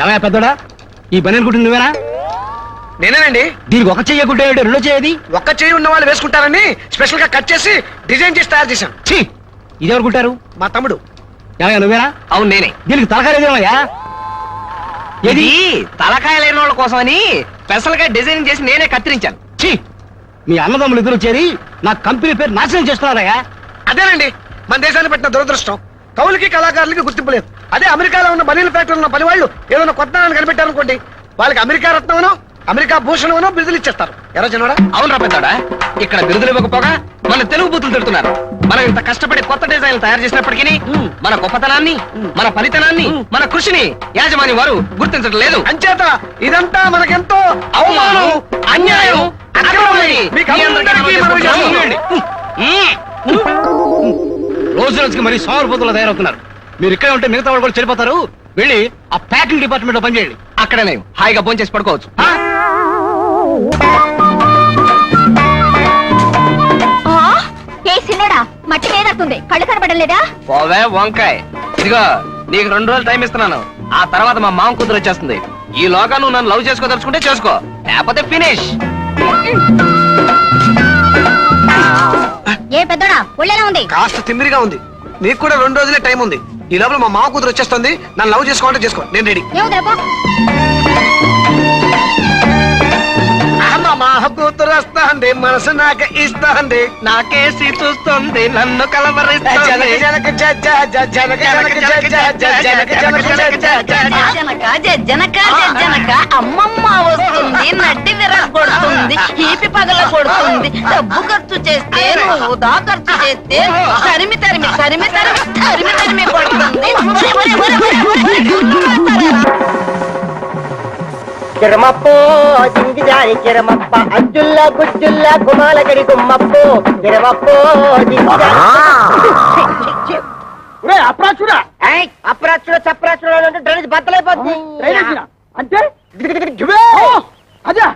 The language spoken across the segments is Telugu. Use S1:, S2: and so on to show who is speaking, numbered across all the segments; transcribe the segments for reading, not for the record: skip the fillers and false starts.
S1: ఏమయ్యా పెద్దోడా, ఈ బనీన్ కుట్టింది నువ్వేనా?
S2: నేనేనండి.
S1: దీనికి ఒక చెయ్యి కుట్టే రెండో చెయ్యి
S2: ఒక్క చెయ్యి ఉన్న వాళ్ళు వేసుకుంటారని స్పెషల్ గా కట్ చేసి డిజైన్ చేసి తయారు చేశాం.
S1: ఇదెవరు కుట్టారు?
S2: మా తమ్ముడు.
S1: ఏమయ్యా నువ్వేనా?
S3: అవును నేనే.
S1: దీనికి తలకాయలేదేమయ్యా?
S3: ఇది తలకాయ లేని వాళ్ళ కోసం అని స్పెషల్ గా డిజైనింగ్ చేసి నేనే కత్తిరించాను.
S1: మీ అన్నదమ్ములు ఇద్దరు చేరి నా కంపెనీ పేరు నాశనం చేస్తున్నారయ్యా.
S2: అదేనండి మన దేశాన్ని పెట్టిన దురదృష్టం. కవులకి కళాకారులకి గుర్తింపు లేదు. అదే అమెరికాలో ఉన్న బనీల ఫ్యాక్టరీలో ఉన్న పని వాళ్ళు ఏదైనా కొత్త కనిపెట్టారనుకోండి, వాళ్ళకి అమెరికా రత్నమనో అమెరికా భూషణమనో బిరుదులు ఇచ్చేస్తారు. ఎరా చిన్నోడా?
S3: అవును రా పెద్దోడా, ఇక్కడ బిరుదులు ఇవ్వకపోగా మన తెలుగు బూతులు తిడుతున్నారు. మనం ఇంత కష్టపడి కొత్త డిజైన్లు తయారు చేసినప్పటికీ మన గొప్పతనాన్ని, మన ఫలితనాన్ని, మన కృషిని యాజమాని వారు గుర్తించడం లేదు.
S2: అంచేత ఇదంతా మనకెంతో అవమానం, అన్యాయం, అక్రమమని మీకు అందరికీ మనవి చేస్తున్నాం.
S1: రోజు రోజుకి మరీ సోమరిపోతులు తయారవుతున్నారు. మీరు ఇక్కడే ఉంటే మిగతా వాళ్ళు కూడా చెడిపోతారు. వెళ్ళి ఆ ప్యాకింగ్ డిపార్ట్మెంట్ లో పనిచేయండి.
S3: అక్కడనే హాయిగా భోంచేసి పడుకోవచ్చు.
S4: మట్టి లేదవుతుంది, కళ్ళు కనబడలేదా?
S3: పోవే వంకాయ్, ఇదిగో నీకు 2 రోజులు టైం ఇస్తున్నాను. ఆ తర్వాత మా మామ కూతురు వచ్చేస్తుంది. ఈ లోగా నువ్వు నన్ను లవ్ చేసుకోదలుచుకుంటే చేసుకో, లేకపోతే ఫినిష్.
S4: ఏ పెద్దోడా, ఒళ్ళెలా ఉంది?
S2: కాస్త తిమ్మిరిగా ఉంది. నీకు కూడా 2 రోజులే టైం ఉంది. ఈ లోపల మా మామ కూతురు వచ్చేస్తుంది. నన్ను లవ్ చేసుకోవాలంటే చేసుకో, నేను రెడీ. మా కూతురు వస్తుంది, మనసు నాకు ఇస్తుంది,
S3: నాకేసి చూస్తుంది, నన్ను కలవరిస్తుంది.
S4: జనక జనక అమ్మమ్మ వస్తుంది, నడ్డి విరగొడుతుంది, ఈపి పగల కొడుతుంది. డబ్బు ఖర్చు చేస్తే, వృధా ఖర్చు చేస్తే తరిమి తరిమి తరిమి తరిమి తరిమి తరిమి కొడుతుంది.
S5: కిరమప్పో జింగిజారి కిరమప్ప అజ్జుల్లా గుజ్జుల్లా గుమాల గడి గుమ్మప్పో కిరమప్పో
S2: అప్రాచుడా
S5: అప్రాచుడ చప్రాచుడ డ్రైనేజ్ బద్దలైపోద్ది.
S2: అంటే అదే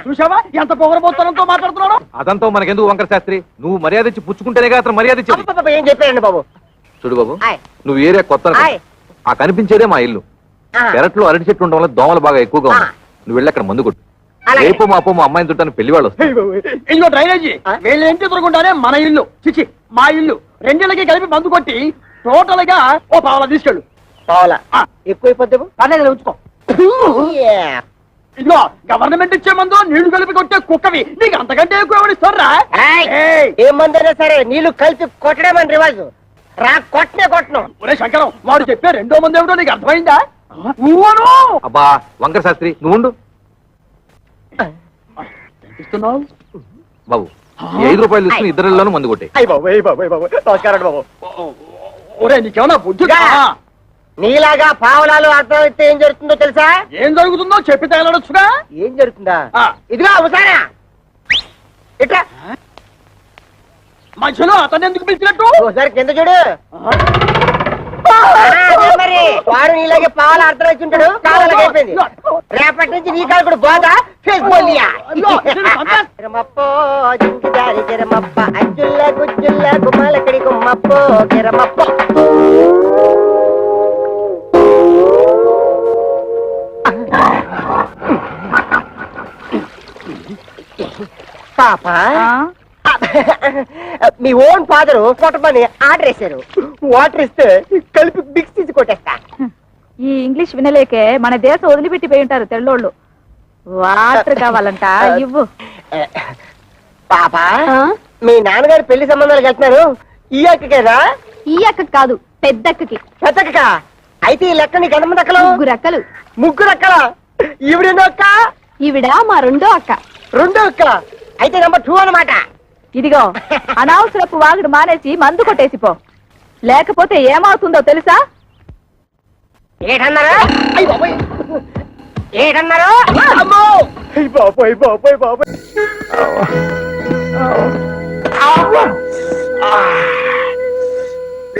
S2: చూసావా ఎంత పొగరబోతనంతో మాట్లాడుతున్నాడు.
S6: అదంతా మనకెందుకు వంకర శాస్త్రి, నువ్వు మర్యాద ఇచ్చి పుచ్చుకుంటేనే అతను మర్యాద ఇచ్చి.
S5: ఏం చెప్పారండి బాబు?
S6: చూడు బాబు, నువ్వు ఏరియా కొత్త, ఆ కనిపించేదే మా ఇల్లు. పెరట్లో అరటి చెట్టు ఉండడం వల్ల దోమలు బాగా ఎక్కువగా ఉన్నాయి. నువ్వు వెళ్ళి అక్కడ మందు కొట్టు. రేపు మా మా అమ్మాయిని చుట్టాను పెళ్లి వాళ్ళు వస్తారు.
S2: ఇదిగో డ్రైనేజీ వీళ్ళ ఇంటి దొరకుండానే మన ఇల్లు చిచి మా ఇల్లు రెండిళ్ళకి కలిపి మందు కొట్టి టోటల్ గా ఓ పావులా తీసుకెళ్ళు.
S5: పావులా ఎక్కువైపోద్ది
S2: పర్లేదు ఉంచుకో. ఇదిగో గవర్నమెంట్ ఇచ్చే మందు నీళ్లు కలిపి కొట్టే కుక్కవి నీకు అంతకంటే ఎక్కువ ఎవరిస్తారా?
S5: ఏ మందైనా సరే నీళ్లు కలిపి కొట్టడే మన రివాజు. రా కొట్టనే కొట్టను.
S2: ఒరే శంకరం, వాడు చెప్పే 2వ మంది ఏమిటో నీకు అర్థమైందా?
S6: అబ్బా వంకర శాస్త్రి నువ్వు ఉండు బాబు. 5 రూపాయలు తీసుకుని ఇద్దరిలోనూ మందు కొట్టే.
S2: నమస్కారం బాబు. ఒరే నీకేమన్నా బుద్ధి?
S5: నీలాగా పావులాలు అర్థమైతే ఏం జరుగుతుందో తెలుసా?
S2: ఏం జరుగుతుందో చెప్పి తేలడొచ్చుగా.
S5: ఏం జరుగుతుందా? ఇదిగో అవసానా ఇట్లా
S2: మధ్యలో అతను ఎందుకు పిలిచినట్టు?
S5: ఒకసారి కింద చూడు. మరి వాడు నీలాగే పావులు అర్థమైంటాడు. కావాలైపోయింది. రేపటి నుంచి నీ కాలు కూడా బాగా కిరమప్పో జింకిదారి కిరమప్ప అజ్జుల్లా గుజ్జుల్లా గుమ్మాలకడి గుమ్మప్పో కిరమప్పో. పాప మీ ఓన్ ఫాదర్ కొట్టమని ఆర్డర్ వేశారు. వాటర్ ఇస్తే కలిపి మిక్స్ తీసి కొట్టేస్తా.
S7: ఈ ఇంగ్లీష్ వినలేకే మన దేశం వదిలిపెట్టిపోయి ఉంటారు తెల్లోళ్ళు. వాటర్ కావాలంట ఇవ్వు.
S5: పాప మీ నాన్నగారు పెళ్లి సంబంధాలకు వెళ్తున్నారు. ఈ అక్కకేనా?
S7: ఈ అక్క కాదు, పెద్దక్కకి.
S5: పెద్దక్క అయితే ఈ లెక్క నీకు ఎంతమంది అక్కలు?
S7: 3 అక్కలు.
S5: 3 అక్కల? ఈవిడెందో అక్క?
S7: ఈవిడ మా 2వ అక్క.
S5: 2 అక్కల అయితే నెంబర్ 2 అన్నమాట.
S7: ఇదిగో అనవసరపు వాగుడు మానేసి మందు కొట్టేసిపో, లేకపోతే ఏమవుతుందో తెలుసా?
S5: ఏటన్నారా? ఏటన్నారా?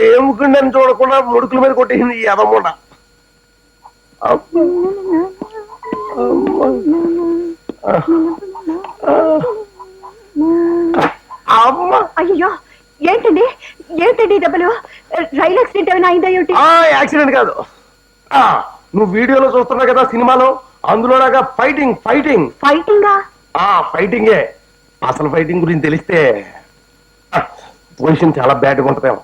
S2: ఏముకుండని చూడకుండా ముడుకుల మీద కొట్టేసింది ఈ అదమ్ముడ.
S7: అయ్యో ఏంటండి ఏంటండి దెబ్బలు? రైలు యాక్సిడెంట్ ఏమైనా అయిందా? ఏమిటి?
S2: యాక్సిడెంట్ కాదు,
S8: నువ్వు వీడియోలో చూస్తున్నావు కదా సినిమాలో, అందులోలాగా ఫైటింగ్ ఫైటింగ్
S7: ఫైటింగా?
S8: ఫైటింగే. అసలు ఫైటింగ్ గురించి తెలిస్తే పొజిషన్ చాలా బ్యాడ్గా ఉంటుందేమో.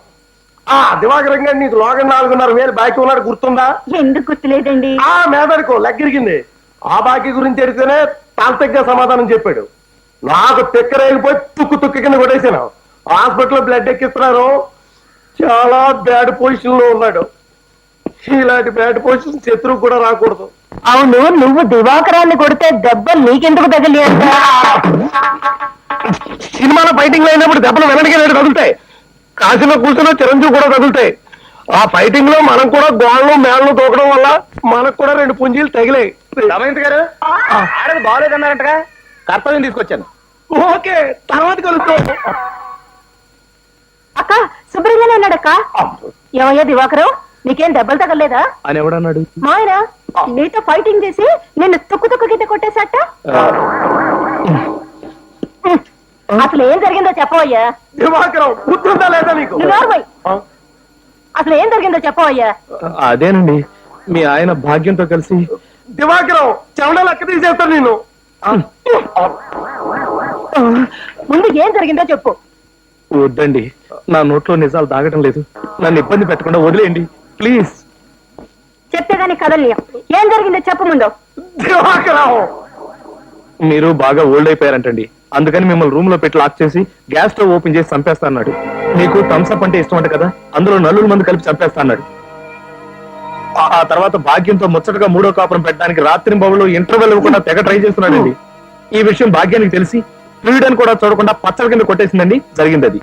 S8: దివాకరం గారు నీకు లోగన్ 4,500 బాకీ ఉన్నాడు, గుర్తుందా?
S7: ఎందుకు గుర్తులేదండి?
S8: మేదడుకో లెగ్గిరిగింది. ఆ బాకీ గురించి అడిగితేనే తాంతగ్గా సమాధానం చెప్పాడు. నాకు తెక్కరేగిపోయి తుక్కు కింద కొట్టేశాను. హాస్పిటల్లో బ్లడ్ ఎక్కిస్తున్నారు. చాలా బ్యాడ్ పొజిషన్ లో ఉన్నాడు. ఇలాంటి బ్యాడ్ పొజిషన్ శత్రువు కూడా రాకూడదు.
S7: అవును, నువ్వు దివాకరాన్ని కొడితే దెబ్బలు నీకెందుకు తగిలి?
S8: సినిమాలో ఫైటింగ్ అయినప్పుడు దెబ్బలు వెనక్కి తగులుతాయి. కాశీలో కూర్చున్న చిరంజీవి కూడా తగులుతాయి. ఆ ఫైటింగ్ లో మనం కూడా గోళ్ళు మేళ్ళు తోకడం వల్ల మనకు కూడా 2 పుంజీలు తగిలాయి.
S2: రమేంద్ర గారు ఆడది బాగోలేదన్నారంటగా, కర్తవ్యం తీసుకొచ్చాను.
S8: ఓకే, తర్వాత కలుస్తాం.
S7: అక్క శుభ్రంగానే ఉన్నాడక్క. ఏమయ్యా దివాకరం, నీకేం దెబ్బలు తగలేదా
S8: అని ఎవడన్నాడు?
S7: మాయన నీతో ఫైటింగ్ చేసి నిన్ను తుక్కు కింద కొట్టేశాట. అసలు ఏం జరిగిందో చెప్పవయ్యా.
S8: దివాకరం గుర్తుందా లేదా నీకు?
S7: అసలు ఏం జరిగిందో చెప్పవయ్యా.
S8: అదేనండి, మీ ఆయన భాగ్యంతో కలిసి దివాకరం చెమట లెక్క తీసేస్తాను నేను.
S7: ముందు ఏం జరిగిందో చెప్పు.
S8: వద్దండి, నా నోట్లో నిజాలు దాగటం లేదు. నన్ను ఇబ్బంది పెట్టకుండా వదిలేయండి ప్లీజ్.
S7: చెప్తేగాని కదల్ని. ఏం జరిగిందో చెప్పు ముందు.
S8: దివాకరం, మీరు బాగా ఓల్డ్ అయిపోయారంటండి. అందుకని మిమ్మల్ని రూమ్ లో పెట్టి లాక్ చేసి గ్యాస్ స్టవ్ ఓపెన్ చేసి చంపేస్తా అన్నాడు. మీకు థమ్స్అప్ అంటే ఇష్టం అంట కదా, అందులో 4 మంది కలిపి చంపేస్తా అన్నాడు. ఆ తర్వాత భాగ్యంతో ముచ్చటగా 3వ కాపురం పెట్టడానికి రాత్రి బాబులో ఇంటర్వెల్ ఇవ్వకుండా తెగ ట్రై చేస్తున్నాడండి. ఈ విషయం భాగ్యానికి తెలిసి ఫ్రీడన్ కూడా చూడకుండా పచ్చడి కింద కొట్టేసిందండి. జరిగింది అది.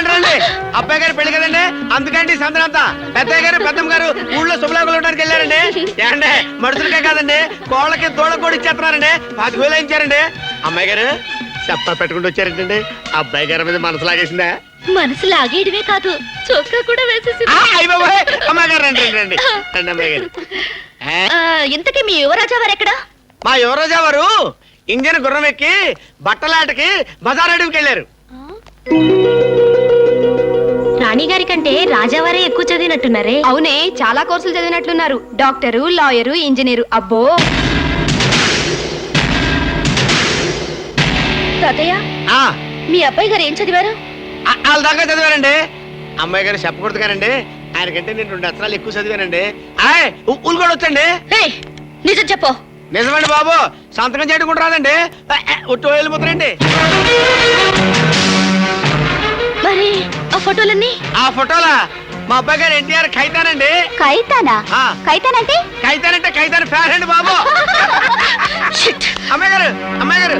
S2: రండి. అబ్బాయి గారు పెళ్లి కదండి, అందుకండి సందనంతా. పెద్దయ్య గారు పెద్దమ్మ గారు ఊళ్ళో శుభలాగులు ఉండడానికి వెళ్ళారండి. ఏంటే మనుషులకే కాదండి, కోళ్ళకి తోళ్ళ కూడా ఇచ్చేస్తున్నారండి. 10,000 ఇచ్చారండి. అమ్మాయి గారు చెప్ప పెట్టుకుంటూ వచ్చారంటండి. అబ్బాయి గారి మీద మనసు లాగేసిందా?
S9: మనసు లాగేయడమే కాదు, చొక్కా కూడా వేసేసి.
S2: అమ్మాయి గారు రండి రండి రండి అమ్మాయి గారు.
S9: ఇంతకీ మీ యువరాజా వారు ఎక్కడ?
S2: మా యువరాజా వారు ఇంజన్ గుర్రం ఎక్కి బట్టలాటకి బజార్ అడవికి వెళ్ళారు.
S9: రాణి గారి కంటే రాజావారే ఎక్కువ చదివినట్టున్నారే. అవునే, చాలా కోర్సులు చదివినట్లున్నారు. Doctor, lawyer, engineer. అబ్బో. తాతయ్య, మీ అబ్బాయి గారు ఏం చదివారు?
S2: వాళ్ళ దాకా చదివారండి. అమ్మాయి గారు చెప్పకూడదు కానండి, ఆయనకంటే నేను 2 అక్షరాలు ఎక్కువ చదివానండి. ఊళ్ళు కూడా వచ్చండి.
S9: నిజం చెప్పు.
S2: నిజమండి బాబు, సంతకం చేయడం రాదండి. ఒట్టు వెళ్ళిపోతారండి.
S9: మరి ఆ ఫోటోలన్నీ?
S2: ఆ ఫోటోలా మా అబ్బాయి గారు ఎన్టీఆర్ ఖైతానండి.
S9: ఖైతానా? ఖైతానంటే?
S2: ఖైతానంటే ఖైతాన్ ఫ్యాన్ అండి బాబు. అమ్మాయి గారు